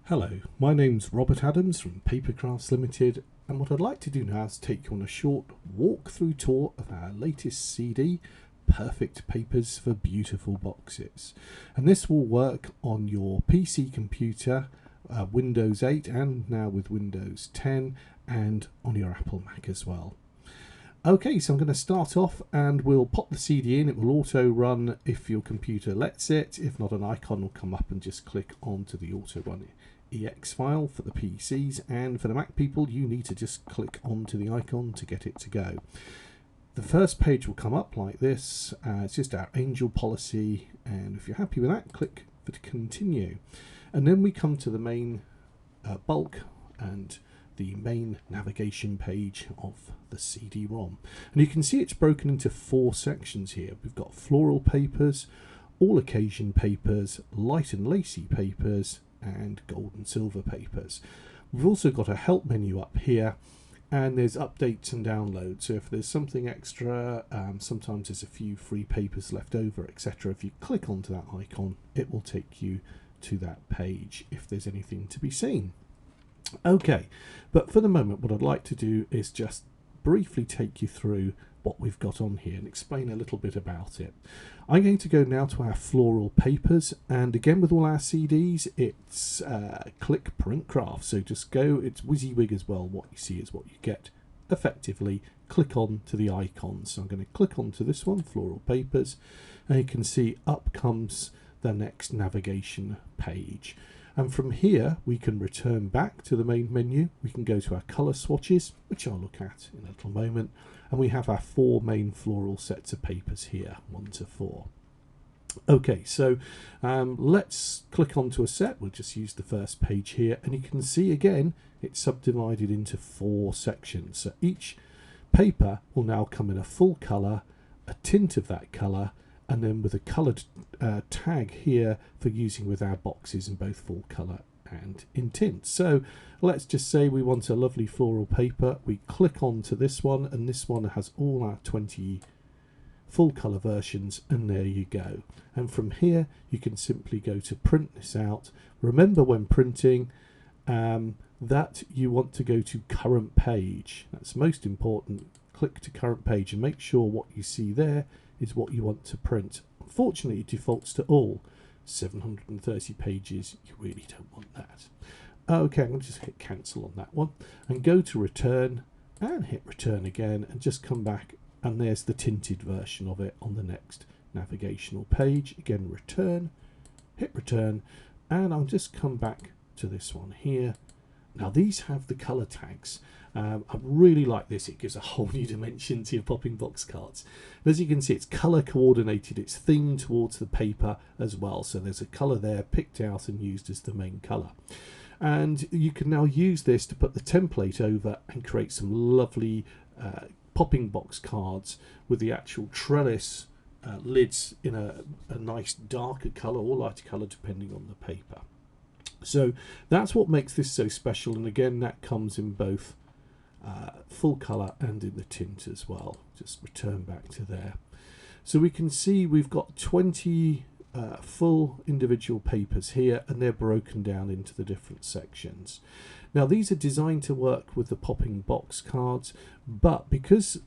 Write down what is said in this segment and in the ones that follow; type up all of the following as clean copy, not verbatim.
Hello, my name's Robert Addams from Papercrafts Limited, and what I'd like to do now is take you on a short walkthrough tour of our latest CD, Perfect Papers for Beautiful Boxes. And this will work on your PC computer, Windows 8 and now with Windows 10, and on your Apple Mac as well. Okay, so I'm going to start off and we'll pop the CD in. It will auto run if your computer lets it. If not, an icon will come up and just click onto the auto run EX file for the PCs, and for the Mac people you need to just click onto the icon to get it to go. The first page will come up like this. It's just our Angel policy, and if you're happy with that, click for to continue. And then we come to the main bulk and the main navigation page of the CD-ROM, and you can see it's broken into 4 sections here. We've got floral papers, all occasion papers, light and lacy papers, and gold and silver papers. We've also got a help menu up here, and there's updates and downloads. So if there's something extra, sometimes there's a few free papers left over, etc. If you click onto that icon, it will take you to that page if there's anything to be seen. Okay, but for the moment what I'd like to do is just briefly take you through what we've got on here and explain a little bit about it. I'm going to go now to our floral papers, and again with all our CDs it's click print craft, so just go, it's WYSIWYG as well. What you see is what you get. Effectively click on to the icons. So I'm going to click onto this one, floral papers, and you can see up comes the next navigation page. And from here we can return back to the main menu. We can go to our colour swatches, which I'll look at in a little moment, and we have our 4 main floral sets of papers here, 1 to 4. Okay, so let's click onto a set. We'll just use the first page here, and you can see again it's subdivided into 4 sections. So each paper will now come in a full colour, a tint of that colour, and then with a coloured tag here for using with our boxes in both full colour and in tint. So let's just say we want a lovely floral paper. We click onto this one, and this one has all our 20 full colour versions, and there you go. And from here you can simply go to print this out. Remember when printing that you want to go to current page. That's most important. Click to current page and make sure what you see there is what you want to print. Unfortunately it defaults to all 730 pages. You really don't want that. Okay, I'm going to just hit cancel on that one and go to return and hit return again, and just come back, and there's the tinted version of it on the next navigational page. Again, return, hit return, and I'll just come back to this one here. Now these have the colour tags. I really like this. It gives a whole new dimension to your popping box cards. And as you can see, it's colour coordinated. It's themed towards the paper as well. So there's a colour there picked out and used as the main colour. And you can now use this to put the template over and create some lovely popping box cards with the actual trellis lids in a nice darker colour or lighter colour depending on the paper. So that's what makes this so special, and again that comes in both full colour and in the tint as well. Just return back to there. So we can see we've got 20 full individual papers here, and they're broken down into the different sections. Now these are designed to work with the popping box cards, but because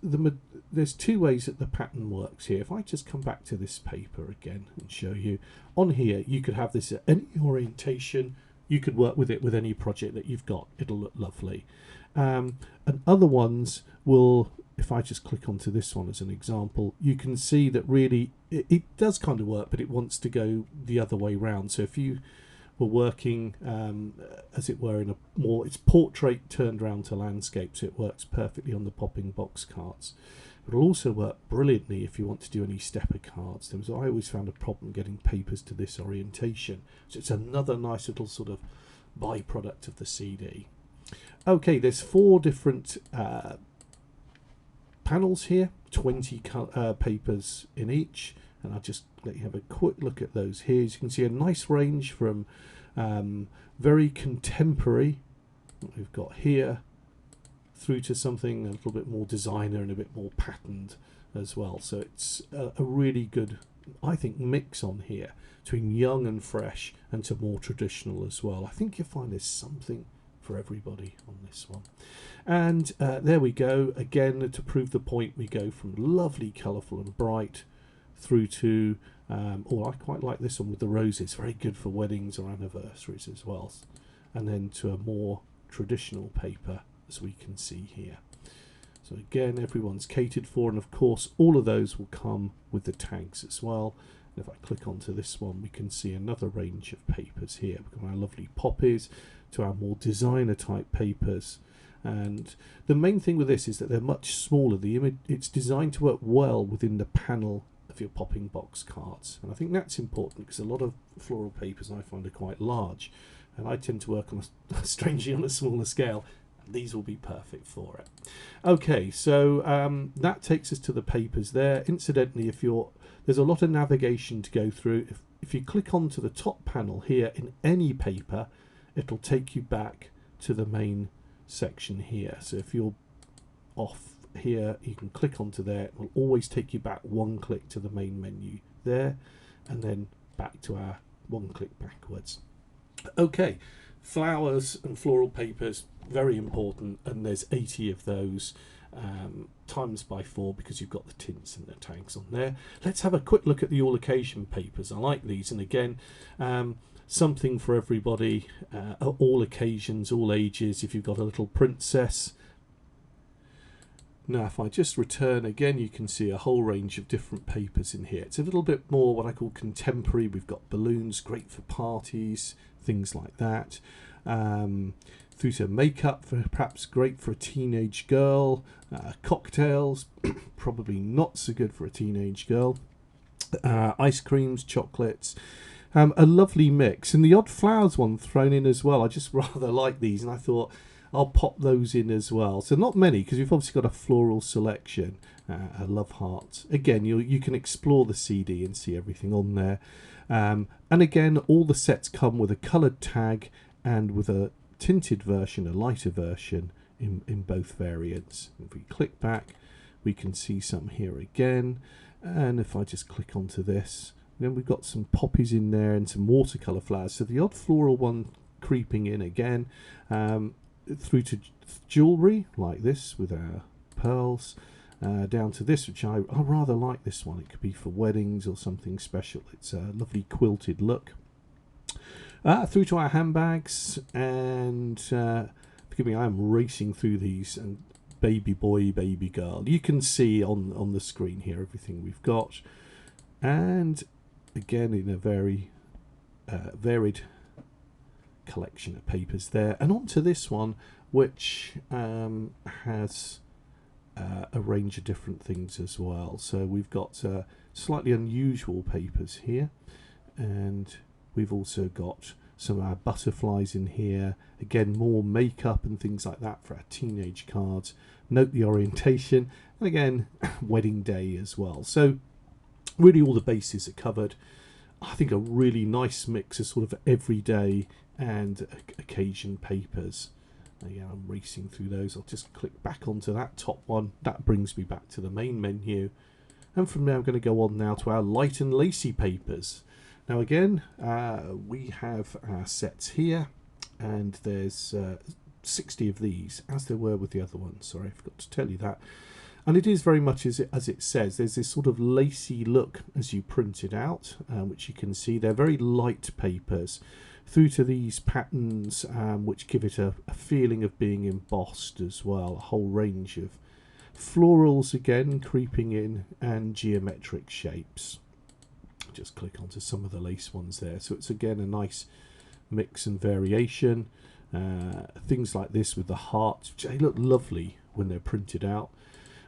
there's 2 ways that the pattern works here. If I just come back to this paper again and show you, on here you could have this at any orientation. You could work with it with any project that you've got. It'll look lovely. And other ones will, if I just click onto this one as an example, you can see that really it does kind of work, but it wants to go the other way round. So if you were working as it were in a more, it's portrait turned around to landscape, so it works perfectly on the popping box cards. It'll also work brilliantly if you want to do any stepper cards. I always found a problem getting papers to this orientation, so it's another nice little sort of byproduct of the CD. Okay, there's 4 different panels here, 20 papers in each, and I'll just let you have a quick look at those here. As you can see, a nice range from very contemporary, what we've got here, through to something a little bit more designer and a bit more patterned as well. So it's a really good I think, mix on here between young and fresh and to more traditional as well. I think you'll find there's something for everybody on this one. And there we go. Again, to prove the point, we go from lovely, colourful and bright through to, I quite like this one with the roses. Very good for weddings or anniversaries as well. And then to a more traditional paper, as we can see here. So again, everyone's catered for, and of course all of those will come with the tags as well. And if I click onto this one, we can see another range of papers here. We've got our lovely poppies to our more designer type papers. And the main thing with this is that they're much smaller. The image, it's designed to work well within the panel of your popping box cards, and I think that's important because a lot of floral papers I find are quite large, and I tend to work on strangely on a smaller scale. These will be perfect for it. Okay, so that takes us to the papers there. Incidentally, there's a lot of navigation to go through. If you click onto the top panel here in any paper, it'll take you back to the main section here. So if you're off here, you can click onto there. It will always take you back one click to the main menu there, and then back to our one click backwards. Okay, flowers and floral papers, very important, and there's 80 of those times by 4 because you've got the tints and the tags on there. Let's have a quick look at the all occasion papers. I like these, and again, something for everybody, all occasions, all ages. If you've got a little princess. Now if I just return again, you can see a whole range of different papers in here. It's a little bit more what I call contemporary. We've got balloons, great for parties, things like that. Through to makeup, for perhaps great for a teenage girl. Cocktails, probably not so good for a teenage girl. Ice creams, chocolates. A lovely mix, and the odd flowers one thrown in as well. I just rather like these, and I thought I'll pop those in as well. So not many, because we've obviously got a floral selection. I love hearts. Again, you can explore the CD and see everything on there. And again, all the sets come with a coloured tag and with a tinted version, a lighter version in both variants. If we click back, we can see some here again. And if I just click onto this, then we've got some poppies in there and some watercolour flowers. So the odd floral one creeping in again. Through to jewellery like this with our pearls, down to this, which I rather like this one. It could be for weddings or something special. It's a lovely quilted look. Through to our handbags, and forgive me, I'm racing through these, and baby boy, baby girl. You can see on the screen here everything we've got, and again in a very varied collection of papers there. And on to this one, which has a range of different things as well. So we've got slightly unusual papers here, and we've also got some of our butterflies in here. Again, more makeup and things like that for our teenage cards. Note the orientation, and again, wedding day as well. So really all the bases are covered. I think a really nice mix of sort of everyday and occasion papers. Yeah, I'm racing through those. I'll just click back onto that top one. That brings me back to the main menu. And from there I'm going to go on now to our light and lacy papers. Now again, we have our sets here, and there's 60 of these, as there were with the other ones. Sorry, I forgot to tell you that. And it is very much as it says. There's this sort of lacy look as you print it out, which you can see. They're very light papers, through to these patterns which give it a feeling of being embossed as well. A whole range of florals again creeping in, and geometric shapes. Just click onto some of the lace ones there. So it's again a nice mix and variation. Things like this with the hearts, they look lovely when they're printed out.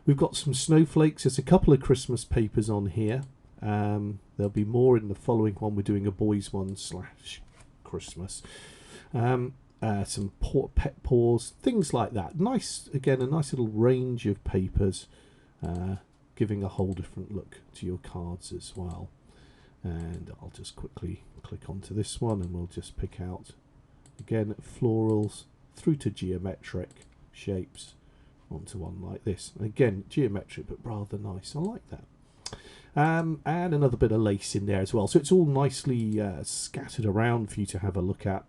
We've got some snowflakes. There's a couple of Christmas papers on here. There'll be more in the following one. We're doing a boys one / Christmas. Some pet paws, things like that. Nice, again, a nice little range of papers, giving a whole different look to your cards as well. And I'll just quickly click onto this one, and we'll just pick out again florals through to geometric shapes onto one like this. And again, geometric but rather nice. I like that. And another bit of lace in there as well. So it's all nicely scattered around for you to have a look at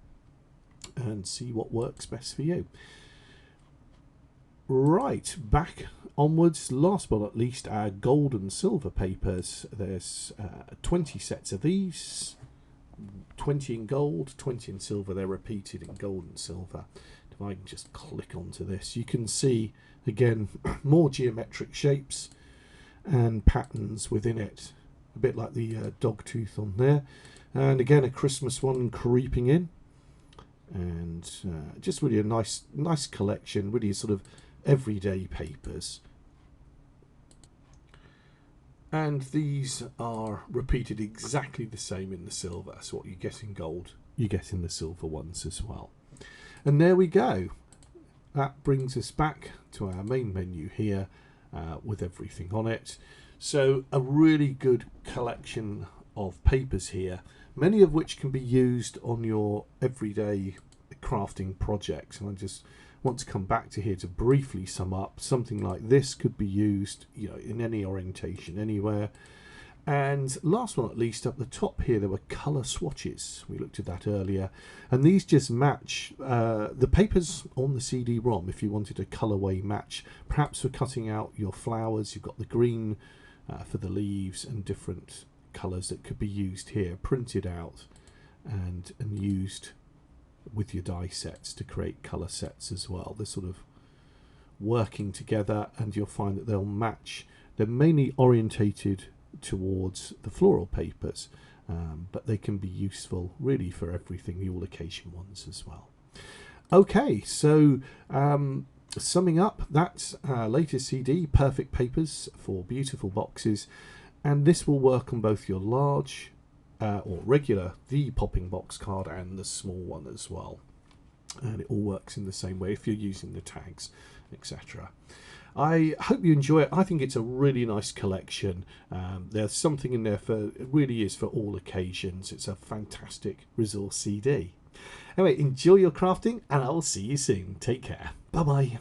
and see what works best for you. Right, back onwards, last but not least, our gold and silver papers. There's 20 sets of these, 20 in gold, 20 in silver. They're repeated in gold and silver. If I can just click onto this, you can see again more geometric shapes and patterns within it, a bit like the dog tooth on there, and again a Christmas one creeping in, and just really a nice collection, really sort of everyday papers. And these are repeated exactly the same in the silver, so what you get in gold you get in the silver ones as well. And there we go. That brings us back to our main menu here with everything on it. So a really good collection of papers here, many of which can be used on your everyday crafting projects. And I just want to come back to here to briefly sum up. Something like this could be used, you know, in any orientation, anywhere. And last but not least, up the top here, there were colour swatches. We looked at that earlier. And these just match the papers on the CD-ROM. If you wanted a colourway match, perhaps for cutting out your flowers, you've got the green for the leaves and different colours that could be used here, printed out and used with your die sets to create colour sets as well. They're sort of working together, and you'll find that they'll match. They're mainly orientated towards the floral papers, but they can be useful really for everything, the all occasion ones as well. Okay, so summing up, that's our latest CD, Perfect Papers for Beautiful Boxes, and this will work on both your large or regular, the popping box card, and the small one as well. And it all works in the same way if you're using the tags, etc. I hope you enjoy it. I think it's a really nice collection. There's something in there for, it really is for all occasions. It's a fantastic resource CD. Anyway, enjoy your crafting, and I will see you soon. Take care. Bye bye.